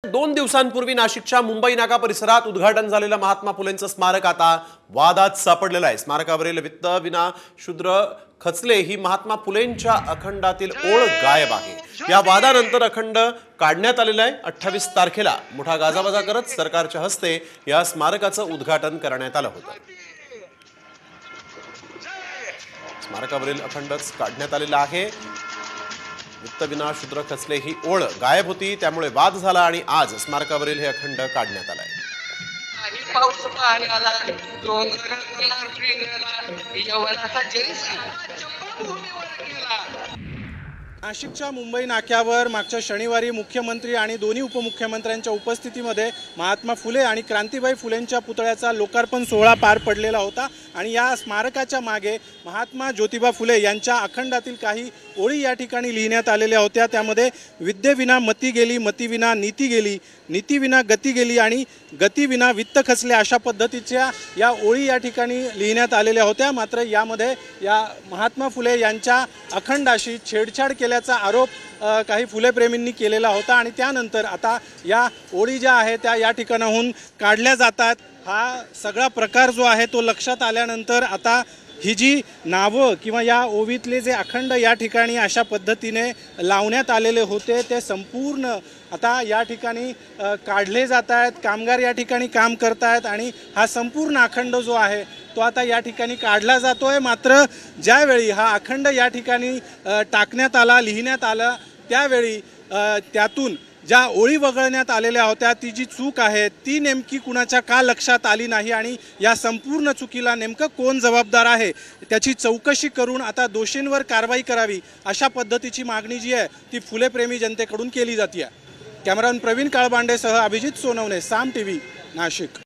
2 दिवसांपूर्वी नाशिकच्या मुंबई नाका परिसरात उद्घाटन झालेलं महात्मा फुलेंचं स्मारक आता वादात सापडलेलं आहे। स्मारकावरील वित्त विना शूद्र खचले ही महात्मा फुलेंच्या अखंडातील ओळ गायब आहे। या वादानंतर अखंड काढण्यात आलेला आहे। 28 तारखेला मोठा गाजावाजा करत सरकारच्या हस्ते या स्मारकाचं उद्घाटन करण्यात आलं होतं। स्मारकावरील अखंडच काढण्यात आलेला आहे। वित्त विना शूद्र खचले ही ओळ गायब होती, त्यामुळे वाद झाला आणि आज स्मारकावरील हे अखंड काढण्यात आलाय। नाशिकच्या मुंबई नाक्यावर मागच्या शनिवारी मुख्यमंत्री आणि दोन्ही उपमुख्यमंत्र्यांच्या उपस्थितीमध्ये महात्मा फुले आणि क्रांतीबाई फुलेंच्या पुतळ्याचा लोकार्पण सोहळा पार पडलेला होता आणि या स्मारकाच्या मागे महात्मा ज्योतिबा फुले यांच्या अखंडातील काही ओळी या ठिकाणी लिहिण्यात आलेल्या होत्या। त्यामध्ये विद्येविना मती गेली, मतीविना नीती गेली, नीतीविना गती गेली आणि गतीविना वित्त खचले अशा पद्धतीच्या या ओळी या ठिकाणी लिहिण्यात आलेल्या होत्या। मात्र यामध्ये या महात्मा फुले यांच्या अखंडाशी छेडछाड केल्याचा आरोप काही फुलेप्रेमींनी केलेला होता आणि त्यानंतर आता या ओळी ज्या आहेत त्या या ठिकाणाहून काढल्या जातात। हा सगळा प्रकार जो आहे तो लक्षात आल्यानंतर आता ही जी नावं किंवा या ओवीतले जे अखंड या ठिकाणी अशा पद्धतीने लावण्यात आलेले होते ते संपूर्ण आता या ठिकाणी काढले जात आहेत। कामगार या ठिकाणी काम करत आहेत आणि हा संपूर्ण अखंड जो आहे तो आता या ठिकाणी काढला जातोय। मात्र ज्यावेळी हा अखंड या ठिकाणी टाकण्यात आला, लिहिण्यात आला, त्यावेळी त्यातून ज्या ओळी वगळण्यात आलेल्या होत्या ती जी चूक आहे ती नेमकी कुणाच्या का लक्षात आली नाही आणि या संपूर्ण चुकीला नेमकं कोण जबाबदार आहे त्याची चौकशी करून आता दोषींवर कारवाई करावी अशा पद्धतीची मागणी जी आहे ती फुलेप्रेमी जनतेकडून केली जाते। कॅमेरामन प्रवीण काळबांडेसह अभिजित सोनवणे, साम टीव्ही, नाशिक।